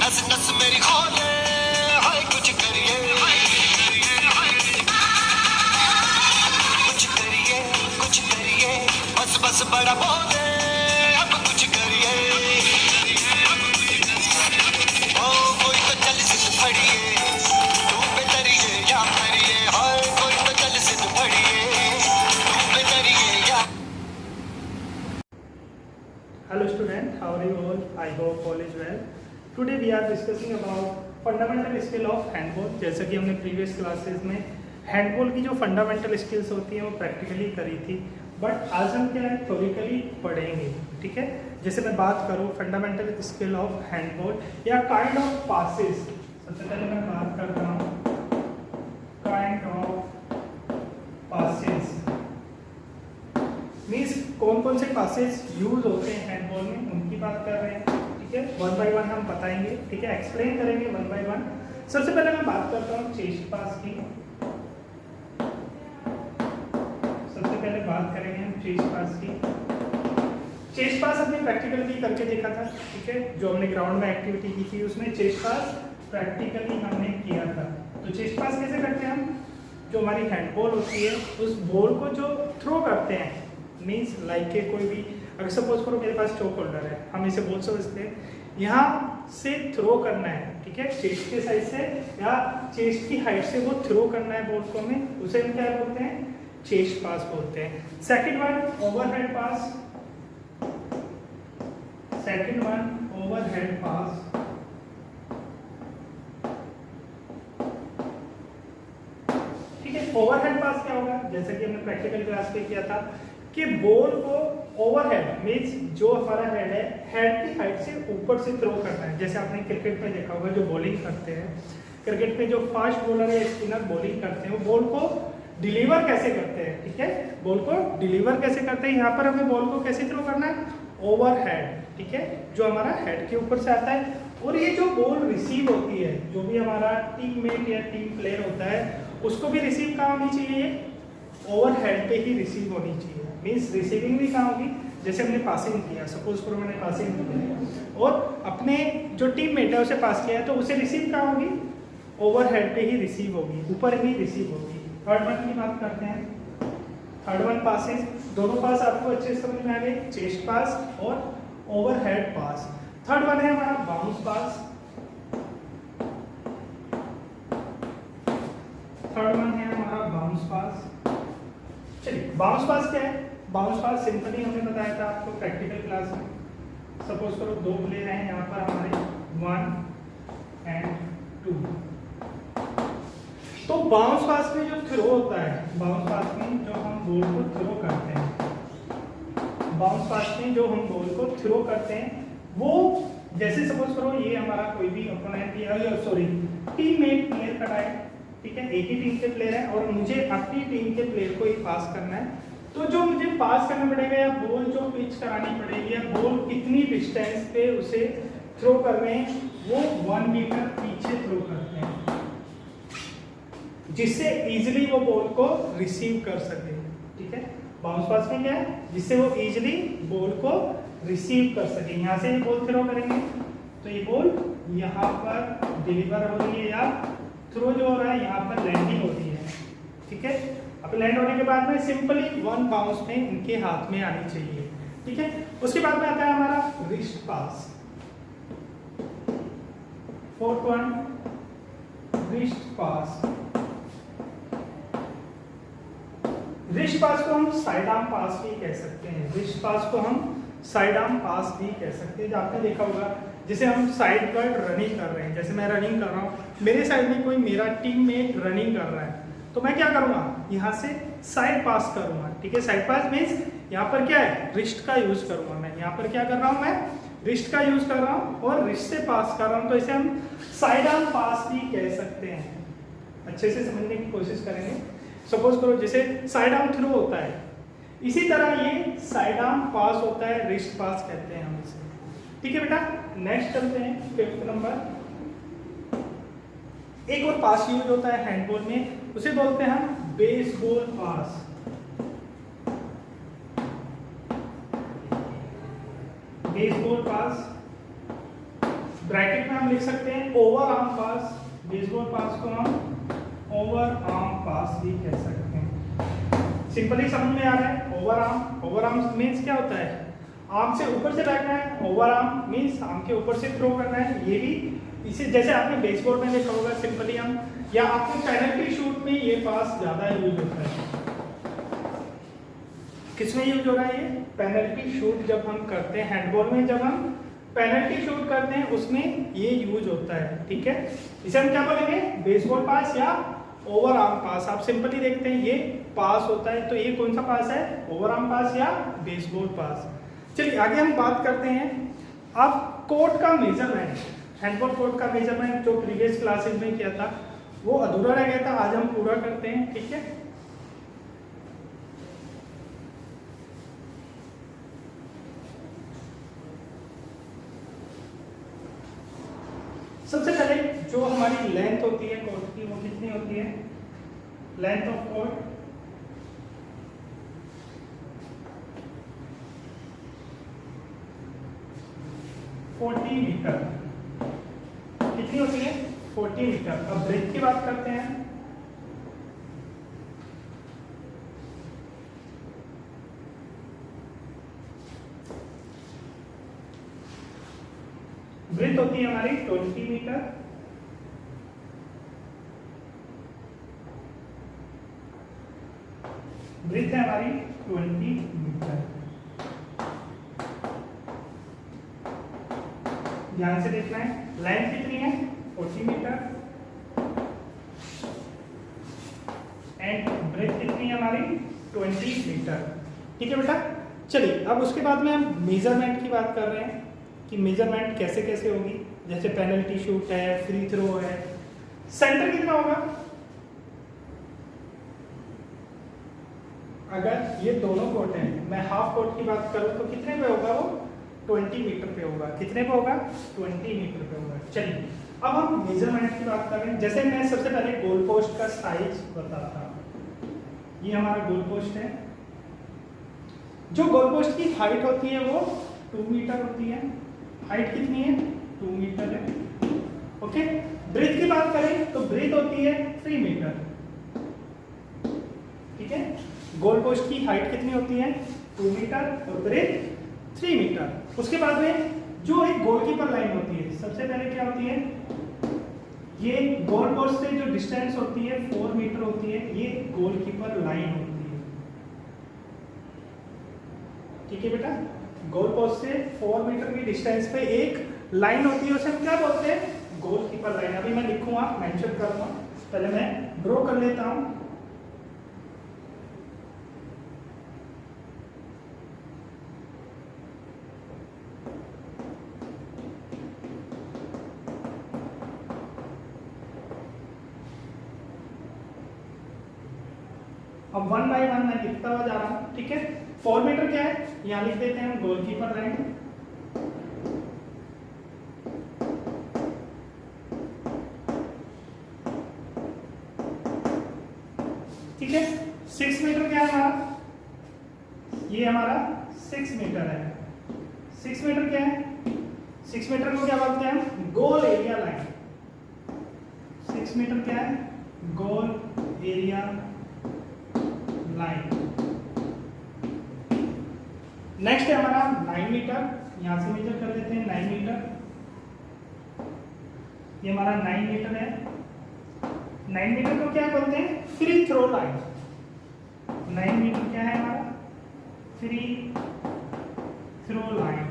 नस नस मेरी खोले, हाय कुछ करिए, कुछ करिए, बस बस बड़ा बोले, अब कुछ करिए। ओ कोई तो चल सिद्ध फड़िए, तू पे तरिए या मरिए, हाय कोई तो चल सिद्ध फड़िए, तू पे तरिए या। Hello student, how are you all? I hope all is well. Today we are discussing about fundamental skill of handball. जैसा कि हमने previous classes में handball की जो fundamental skills होती हैं वो practically करी थी, but आज हम क्या है theoretically पढ़ेंगे, ठीक है? जैसे मैं बात करूँ fundamental skill of handball या kind of passes. सबसे पहले मैं बात करता हूँ kind of passes. मीन्स कौन कौन से पासेस यूज होते हैं हैंडबॉल में उनकी बात कर रहे हैं, ठीक है? वन बाय वन हम बताएंगे, ठीक है? एक्सप्लेन करेंगे वन बाय वन। सबसे पहले मैं बात करता हूँ चेस्ट पास की। सबसे पहले बात करेंगे हम चेस्ट पास की। चेस्ट पास हमने प्रैक्टिकली करके देखा था, ठीक है? जो हमने ग्राउंड में एक्टिविटी की थी उसमें चेस्ट पास प्रैक्टिकली हमने किया था। तो चेस्ट पास कैसे करते हैं हम? जो हमारी हैंडबॉल होती है उस बॉल को जो थ्रो करते हैं, मीन्स लाइक के कोई भी, अगर सपोज करो मेरे पास चौक होल्डर है, हम इसे बोल समझते हैं, यहाँ से थ्रो करना है, ठीक है? चेस्ट के साइड से या चेस्ट की हाइट से वो थ्रो करना है बॉल को हमें, उसे हम क्या बोलते हैं? चेस्ट पास बोलते हैं। सेकंड वन ओवरहेड पास, सेकंड वन ओवरहेड पास, ठीक है? ओवरहेड पास क्या होगा? जैसे कि हमने प्रैक्टिकल क्लास में किया था कि बॉल को ओवरहेड मींस जो हमारा हेड है, हेड की हाइट से ऊपर से थ्रो करना है। जैसे आपने क्रिकेट में देखा होगा जो बॉलिंग करते हैं, क्रिकेट में जो फास्ट बॉलर है स्पिनर बॉलिंग करते हैं, वो बॉल को डिलीवर कैसे करते हैं, ठीक है? बॉल को डिलीवर कैसे करते हैं, यहाँ पर हमें बॉल को कैसे थ्रो करना है? ओवरहेड, ठीक है? जो हमारा हेड के ऊपर से आता है। और ये जो बॉल रिसीव होती है, जो भी हमारा टीममेट या टीम प्लेयर होता है, उसको भी रिसीव कहाँ होनी चाहिए? ओवरहेड पे ही रिसीव होनी चाहिए। मीन्स रिसीविंग भी कहाँ होगी? जैसे हमने पासिंग किया, सपोज करो मैंने पासिंग किया और अपने जो टीममेट है उसे पास किया है, तो उसे रिसीव कहाँ होगी? ओवरहेड पे ही रिसीव होगी, ऊपर ही रिसीव होगी। थर्ड वन की बात करते हैं। थर्ड वन पासेस, दोनों पास आपको अच्छे से समझ में आ गए, चेस्ट पास और ओवरहेड पास। थर्ड वन है हमारा बाउंस पास। थर्ड वन है हमारा बाउंस पास। चलिए बाउंस पास क्या है? बाउंस पास सिंपली हमने बताया था आपको प्रैक्टिकल क्लास में। सपोज करो दो प्लेयर हैं यहाँ पर हमारे 1 एंड 2। तो बाउंस पास में जो थ्रो होता है, बाउंस पास में जो हम बॉल को थ्रो करते हैं, बाउंस पास में जो हम बॉल को थ्रो करते हैं, वो जैसे सपोज करो ये हमारा कोई भी ओपोनेंट या सॉरी टीममेट प्लेयर खड़ा है, ठीक है? एक ही टीम के प्लेयर है और मुझे अपनी टीम के प्लेयर को ही पास करना है। तो जो मुझे पास करना पड़ेगा या बॉल जो पिच करानी पड़ेगी या बॉल कितनी डिस्टेंस पे उसे थ्रो कर रहे हैं, वो 1 मीटर पीछे थ्रो करते हैं, जिससे इजीली वो बॉल को रिसीव कर सके, ठीक है? बाउंस पास में क्या है? जिससे वो इजीली बॉल को रिसीव कर सके। यहाँ से ये बॉल थ्रो करेंगे तो ये बॉल यहाँ पर डिलीवर हो रही है या थ्रो जो हो रहा है यहाँ पर लैंडिंग होती है, ठीक है? अब लैंड होने के बाद में सिंपली 1 बाउंस में इनके हाथ में आनी चाहिए, ठीक है? उसके बाद में आता है हमारा रिस्ट पास। फोर्थ वन रिस्ट पास। रिस्ट पास को हम साइड आर्म पास भी कह सकते हैं, रिस्ट पास को हम साइड आर्म पास भी कह सकते हैं। जो आपने देखा होगा जैसे हम साइड पर रनिंग कर रहे हैं, जैसे मैं रनिंग कर रहा हूँ, मेरे साइड में कोई मेरा टीममेट रनिंग कर रहा है, तो मैं क्या करूँगा? यहाँ से साइड पास करूँगा, ठीक है? साइड पास मीन्स यहाँ पर क्या है? रिस्ट का यूज करूँगा मैं। यहाँ पर क्या कर रहा हूँ? मैं रिस्ट का यूज कर रहा हूँ और रिस्ट से पास कर रहा हूँ, तो इसे हम साइड आर्म पास भी कह सकते हैं। अच्छे से समझने की कोशिश करेंगे। सपोज करो जैसे साइड आर्म थ्रो होता है, इसी तरह ये साइड आर्म पास होता है, रिस्ट पास कहते हैं हम इसे, ठीक है बेटा? नेक्स्ट चलते हैं 5th नंबर। एक और पास यूज होता है हैंडबॉल में, उसे बोलते हैं हम बेसबॉल पास। बेसबॉल पास, ब्रैकेट में हम लिख सकते हैं ओवर आर्म पास, बेसबॉल पास को हम ओवर आर्म पास भी कह सकते हैं। सिंपली समझ में आ रहा है। ओवर आर्म मीन्स क्या होता है, आर्म से ऊपर से फेंकना है। ओवर आर्म मीन्स आर्म के ऊपर से थ्रो करना है। ये भी इसे जैसे आपने बेसबॉल में देखा होगा सिंपली हम, या आपके पेनल्टी शूट में ये पास ज्यादा यूज होता है। किसमें यूज हो रहा है ये, पेनल्टी शूट जब हम करते हैं हैंडबॉल में, जब हम पेनल्टी शूट करते हैं उसमें ये यूज होता है। ठीक है, इसे हम क्या बोलेंगे, बेसबॉल पास या ओवर आर्म पास। आप सिंपली देखते हैं ये पास होता है, तो ये कौन सा पास है, ओवर आर्म पास या बेसबॉल पास। चलिए आगे हम बात करते हैं अब कोर्ट का मेजरमेंट। हैंडबॉल कोर्ट का मेजरमेंट जो प्रीवियस क्लासेस में किया था वो अधूरा रह गया था, आज हम पूरा करते हैं। ठीक है, सबसे पहले जो हमारी लेंथ होती है कोर्ट की वो कितनी होती है, लेंथ ऑफ कोर्ट मीटर कितनी होती है, 40 मीटर। अब ब्रेथ की बात करते हैं। ब्रेथ होती है हमारी 20 मीटर। ब्रेथ है हमारी 20 मीटर। ध्यान से देखना है, लेंथ कितनी है 40 मीटर एंड ब्रेथ कितनी है हमारी 20 मीटर। ठीक है बेटा, चलिए अब उसके बाद में हम मेजरमेंट की बात कर रहे हैं कि मेजरमेंट कैसे कैसे होगी। जैसे पेनल्टी शूट है, फ्री थ्रो है, सेंटर कितना होगा, अगर ये दोनों कोर्ट हैं, मैं हाफ कोर्ट की बात करूं तो कितने पे होगा वो, 20 मीटर पे होगा। कितने पे होगा, 20 मीटर पे होगा। चलिए अब हम मेजरमेंट की बात कर रहे हैं। जैसे मैं सबसे पहले गोल पोस्ट का साइज बताता हूं। ये हमारा गोल पोस्ट है। जो गोल पोस्ट की हाइट होती है वो 2 मीटर होती है। हाइट कितनी है, 2 मीटर है। ओके, ब्रेथ की बात करें तो ब्रेथ होती है 3 मीटर। ठीक है, गोल पोस्ट की हाइट कितनी होती है, 2 मीटर और ब्रेथ 3 मीटर। उसके बाद में जो एक गोलकीपर लाइन होती है, सबसे पहले क्या होती है, ये गोल पोस्ट से जो डिस्टेंस होती है 4 मीटर होती है, ये गोलकीपर लाइन होती है। ठीक है बेटा, गोल पोस्ट से 4 मीटर की डिस्टेंस पे एक लाइन होती है, उसे हम क्या बोलते हैं, गोलकीपर लाइन। अभी मैं लिखूंगा, मेंशन करूंगा, पहले मैं ड्रॉ कर लेता हूं। अब 1 बाय 1 मैं लिखता हुआ जा रहा हूं। ठीक है, 4 मीटर क्या है, यहां लिख देते हैं हम गोलकीपर लाइन। ठीक है, 6 मीटर क्या है हमारा, ये हमारा 6 मीटर है। 6 मीटर क्या है, 6 मीटर को क्या बोलते हैं हम, गोल एरिया लाइन। 6 मीटर क्या है, गोल एरिया लाइन। नेक्स्ट है हमारा 9 मीटर, यहां से मेजर कर लेते हैं 9 मीटर। ये हमारा 9 मीटर है। 9 मीटर को क्या बोलते हैं, फ्री थ्रो लाइन। 9 मीटर क्या है हमारा, फ्री थ्रो लाइन।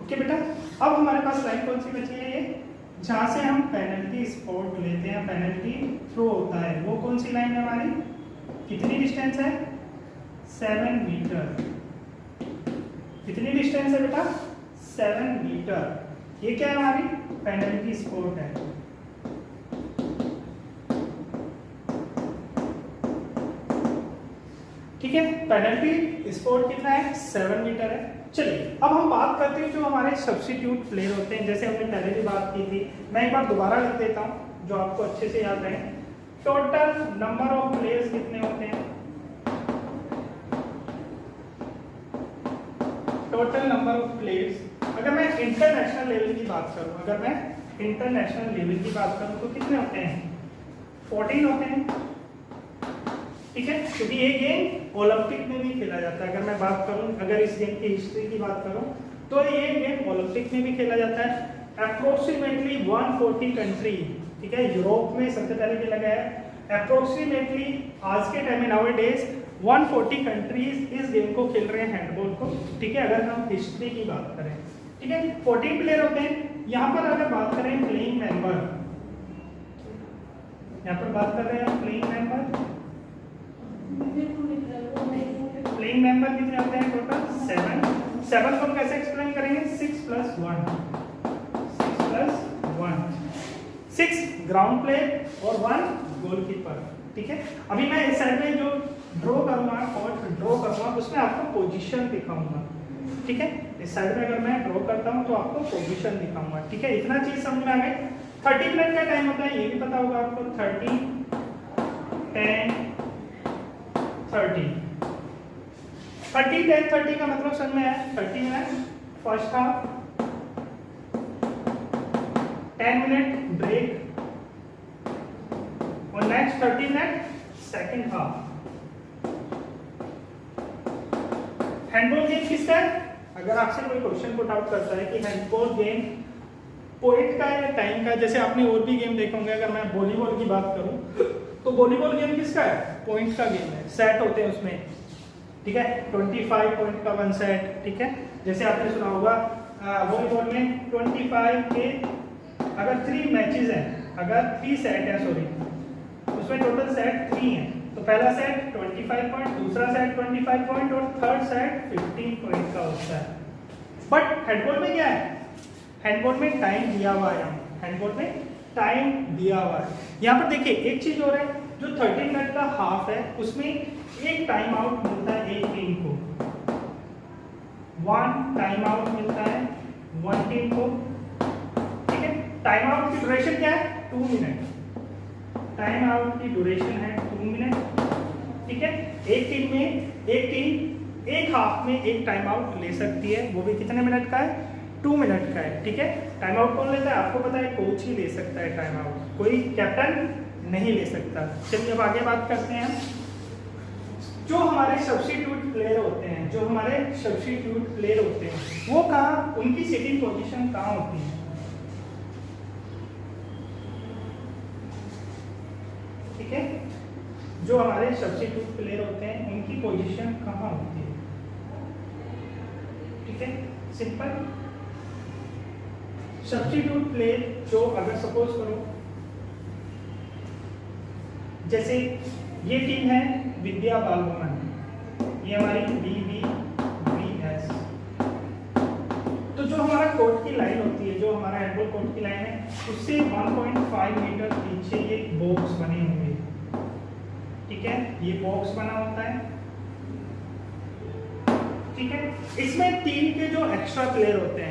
ओके बेटा, अब हमारे पास लाइन कौन सी बची है, ये जहां से हम पेनल्टी स्पॉट लेते हैं, पेनल्टी थ्रो होता है, वो कौन सी लाइन है हमारी, कितनी डिस्टेंस है, 7 मीटर। कितनी डिस्टेंस है बेटा, 7 मीटर। ये क्या है हमारी पेनल्टी स्पॉट है। ठीक है, पेनल्टी स्पॉट कितना है, 7 मीटर है। चलिए अब हम बात करते हैं जो हमारे सब्स्टिट्यूट प्लेयर होते हैं। जैसे हमने पहले भी बात की थी, मैं एक बार दोबारा लिख देता हूं जो आपको अच्छे से याद रहे। टोटल नंबर ऑफ प्लेयर्स कितने होते हैं, टोटल नंबर ऑफ प्लेयर्स, अगर मैं इंटरनेशनल लेवल की बात करूं, अगर मैं इंटरनेशनल लेवल की बात करूं तो कितने होते हैं? 14 होते हैं, ठीक है, क्योंकि ये गेम ओलंपिक में भी खेला जाता है। अगर मैं बात करूं, अगर इस गेम की हिस्ट्री की बात करूं तो ये गेम ओलंपिक में भी खेला जाता है। अप्रोक्सीमेटली 140 कंट्री, ठीक है, यूरोप में सबसे पहले भी लगा है। अप्रोक्सीमेटली आज के टाइम में नाउ डेज 140 कंट्रीज इस गेम को खेल रहे हैं, हैंडबॉल को, ठीक है, अगर हम हिस्ट्री की बात करें, ठीक है। 14 प्लेयर होते हैं। यहाँ पर अगर बात करें प्लेइंग मेंबर, यहाँ पर बात कर रहे हैं प्लेइंग मेंबर, प्लेइंग मेंबर कितने होते हैं टोटल? 7 को हम कैसे एक्सप्लेन करेंगे? 6 + 1, 6 ग्राउंड प्लेयर और 1 गोलकीपर, ठीक है। अभी मैं इस साइड में जो ड्रॉ करूंगा, कोर्ट ड्रॉ करूंगा, उसमें आपको पोजीशन दिखाऊंगा, ठीक है। इस साइड में अगर मैं ड्रॉ करता हूं तो आपको पोजीशन दिखाऊंगा, ठीक है। इतना चीज समझ में आ गई। 30 मिनट का टाइम होता है, ये भी पता होगा आपको। 30, 10, 30, 30, 10, 30 का मतलब समझ में आया? 30 minute first half, 10 minute break और next 30 minute second half. Handball game किसका है? अगर आपसे कोई क्वेश्चन पुट आउट करता है कि हैंडबॉल गेम पॉइंट का है या टाइम का है, जैसे आपने और भी गेम देखे होंगे, अगर मैं वॉलीबॉल की बात करूं तो वॉलीबॉल गेम किसका है? पॉइंट का गेम है, सेट होते हैं उसमें, ठीक है। 25 पॉइंट का 1 सेट, ठीक है। जैसे आपने सुना होगा वॉलीबॉल में 25 के अगर 3 मैचेस हैं, अगर 3 सेट है, सॉरी, उसमें टोटल सेट 3 है, तो पहला सेट 25 पॉइंट, दूसरा सेट 25 पॉइंट और थर्ड सेट 15 पॉइंट का होता है। बट हैंडबॉल में क्या है? हैंडबॉल में टाइम दिया हुआ है, हैंडबॉल में टाइम दिया हुआ है। यहाँ पर देखिए एक चीज और है, जो 30 मिनट का हाफ है उसमें एक टाइम आउट मिलता है एक टीम को, 1 टाइम आउट मिलता है 1 टीम को, ठीक है। टाइम आउट की ड्यूरेशन क्या है? 2 मिनट। टाइम आउट की ड्यूरेशन है 2 मिनट, ठीक है। एक टीम एक हाफ में एक टाइम आउट ले सकती है, वो भी कितने मिनट का है? 2 मिनट का है, ठीक है। टाइम आउट कौन लेता है? आपको पता है, कोच ही ले सकता है टाइम आउट, कोई कैप्टन नहीं ले सकता। चलिए अब आगे बात करते हैं। जो हमारे सब्स्टिट्यूट प्लेयर होते हैं, वो कहाँ, उनकी सिटिंग पोजीशन कहाँ होती है, ठीक है। जो हमारे सब्स्टिट्यूट प्लेयर होते हैं उनकी पोजीशन कहाँ होती है, ठीक है। सिंपल, सब्स्टिट्यूट प्लेयर जो, अगर सपोज करो जैसे ये टीम है विद्या बाल भवन, ये हमारी BBVS, तो जो हमारा कोर्ट की लाइन होती है, जो हमारा हैंडबॉल कोर्ट की लाइन है, उससे 1.5 मीटर पीछे ये बॉक्स बने होंगे, ठीक है। ये बॉक्स बना होता है, ठीक है। इसमें टीम के जो एक्स्ट्रा प्लेयर होते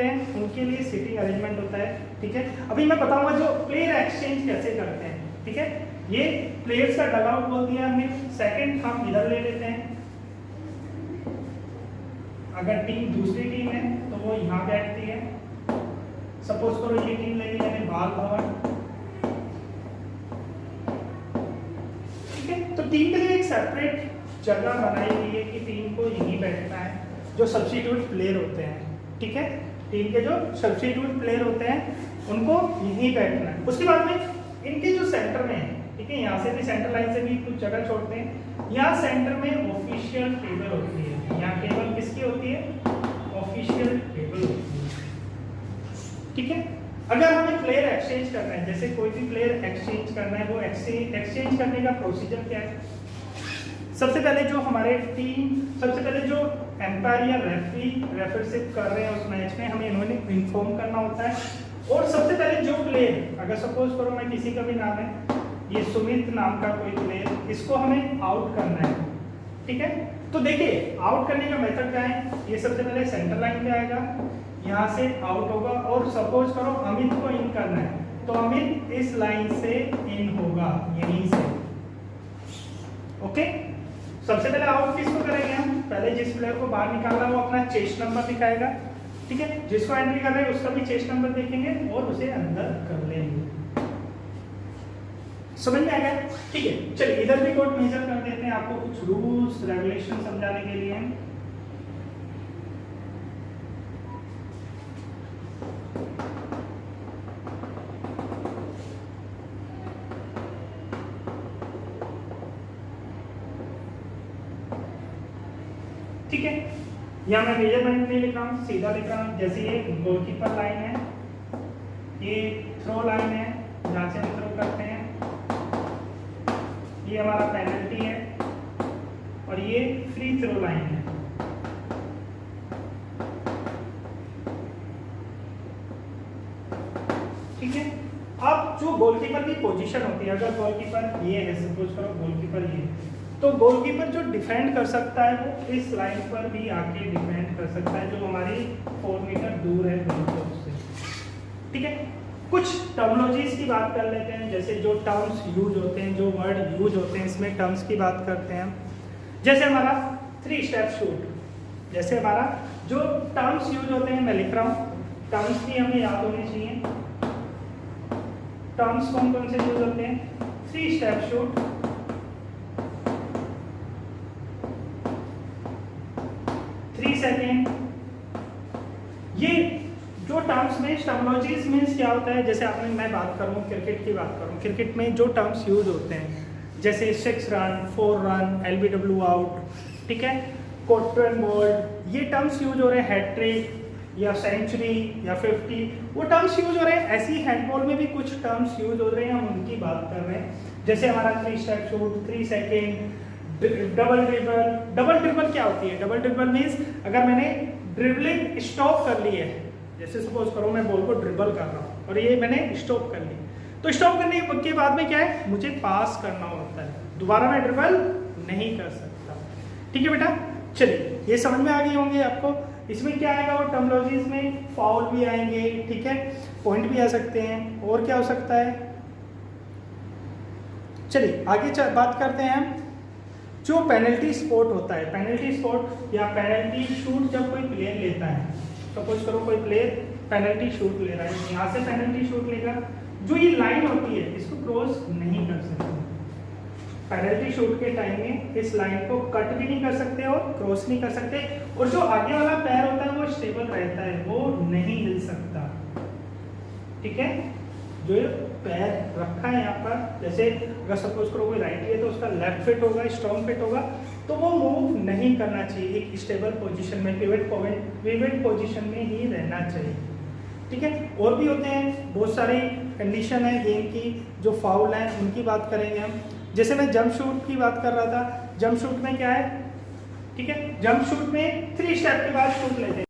हैं, उनके लिए सीटिंग अरेंजमेंट होता है, ठीक है। अभी मैं बताऊंगा जो प्लेयर एक्सचेंज कैसे करते हैं, ठीक है। ये प्लेयर्स का डग आउट बोल दिया हमने, सेकंड हम इधर ले लेते हैं। अगर टीम दूसरी टीम है तो वो यहाँ बैठती है। सपोज करो ये टीम ले ली मैंने बाल भवन, ठीक है। तो टीम के लिए एक सेपरेट जगह बनाई हुई है कि टीम को यहीं बैठना है, जो सब्स्टिट्यूट प्लेयर होते हैं, ठीक है। टीम के जो सब्स्टिट्यूट प्लेयर होते हैं उनको यहीं बैठना है। उसके बाद में इनके जो सेंटर में है, ठीक है, यहाँ से भी सेंटर लाइन से भी कुछ जगह छोड़ते हैं। यहाँ सेंटर में ऑफिशियल टेबल होती है, यहाँ टेबल किसकी होती है? ऑफिशियल टेबल होती है, ठीक है। अगर हमें प्लेयर एक्सचेंज करना है, जैसे कोई भी प्लेयर एक्सचेंज करना है, वो एक्सचेंज करने का प्रोसीजर क्या है? सबसे पहले जो एम्पायर या रेफरीशिप कर रहे हैं उस मैच में, हमें इन्होंने इन्फॉर्म करना होता है। और सबसे पहले जो प्लेयर, अगर सपोज करो मैं किसी का भी नाम है, ये सुमित नाम का कोई प्लेयर, इसको हमें आउट करना है, ठीक है। तो देखिए आउट करने का मेथड क्या है? ये सबसे पहले सेंटर लाइन पे आएगा, यहाँ से आउट होगा, और सपोज करो अमित को इन करना है, तो अमित इस लाइन से इन होगा, यहीं से, ओके। सबसे पहले आउट किसको करेंगे हम, पहले जिस प्लेयर को बाहर निकालना है वो अपना चेस्ट नंबर दिखाएगा, ठीक है, जिसको एंट्री कर रहे हैं उसका भी चेस्ट नंबर देखेंगे और उसे अंदर कर लेंगे। समझ में आ गया? ठीक है, चलिए इधर भी कोड मेजर कर देते हैं आपको कुछ रूल्स रेगुलेशन समझाने के लिए। ठीक है, यहाँ मैं मेजरमेंट नहीं लिख रहा हूँ, सीधा लिख रहा हूँ। जैसे ये गोलकीपर लाइन है, ये थ्रो लाइन है जहाँ से हम थ्रो करते हैं, ये हमारा पेनल्टी है और ये फ्री थ्रो लाइन है। ठीक है, अब जो गोलकीपर की पोजीशन होती है, अगर गोलकीपर ये है, सपोज करो गोलकीपर ये, तो गोलकीपर जो डिफेंड कर सकता है वो इस लाइन पर भी आके डिफेंड कर सकता है जो हमारी 4 मीटर दूर है गोलकीपर से। ठीक है, कुछ टर्मिनोलॉजीज की बात कर लेते हैं, जैसे जो टर्म्स यूज होते हैं, जो वर्ड यूज होते हैं, इसमें टर्म्स की बात करते हैं। जैसे हमारा 3 स्टेप शूट, जैसे हमारा जो टर्म्स यूज होते हैं मैं लिख रहा हूँ, टर्म्स भी हमें याद होने चाहिए। टर्म्स कौन कौन से यूज होते हैं? 3 स्टेप शूट, 3 सेकेंड। ये जो टर्म्स में टर्मिनोलॉजीज मीन्स क्या होता है, जैसे आपने मैं बात करूँ क्रिकेट की बात करूँ, क्रिकेट में जो टर्म्स यूज होते हैं जैसे 6 रन, 4 रन, LBW आउट, ठीक है, कॉटन बॉल्ड, ये टर्म्स यूज हो रहे हैं, हैट्रिक या सेंचुरी या 50, वो टर्म्स यूज हो रहे हैं। ऐसी हैंडबॉल में भी कुछ टर्म्स यूज हो रहे हैं, हम उनकी बात कर रहे हैं। जैसे हमारा 3 step shoot, 3 second, double dribble. Double dribble क्या होती है? डबल ड्रिबल मीन्स अगर मैंने ड्रिबलिंग स्टॉप कर ली है, जैसे सपोज करो मैं बॉल को ड्रिबल कर रहा हूँ और ये मैंने स्टॉप कर ली, तो स्टॉप करने के बाद में क्या है, मुझे पास करना होता है, दोबारा मैं ड्रिबल नहीं कर सकता। ठीक है बेटा, चलिए ये समझ में आ गए होंगे आपको। इसमें क्या आएगा, वो टर्मिनोलॉजीज में फाउल भी आएंगे, ठीक है, पॉइंट भी आ सकते हैं, और क्या हो सकता है। चलिए आगे बात करते हैं हम जो पेनल्टी स्पॉट होता है। पेनल्टी स्पॉट या पेनल्टी शूट जब कोई प्लेयर लेता है, सपोज करो कोई प्लेयर पेनल्टी शूट ले रहा है, यहाँ से पेनल्टी शूट लेगा, जो ये लाइन होती है इसको क्रॉस नहीं कर सकते। पेनल्टी शूट के टाइम में इस लाइन को कट भी नहीं कर सकते और क्रॉस नहीं कर सकते, और जो आगे वाला पैर होता है वो स्टेबल रहता है, वो नहीं हिल सकता। ठीक है, जो पैर रखा है यहाँ पर, जैसे अगर सपोज करो कोई राइट है तो उसका लेफ्ट फिट होगा, स्ट्रॉन्ग फिट होगा, तो वो मूव नहीं करना चाहिए, एक स्टेबल पोजीशन में, पिवट पोजीशन में ही रहना चाहिए। ठीक है, और भी होते हैं बहुत सारी कंडीशन है गेम की, जो फाउल है उनकी बात करेंगे हम। जैसे मैं जंप शूट की बात कर रहा था, जंप शूट में क्या है, ठीक है, जंप शूट में 3 स्टेप के बाद शूट लेते हैं।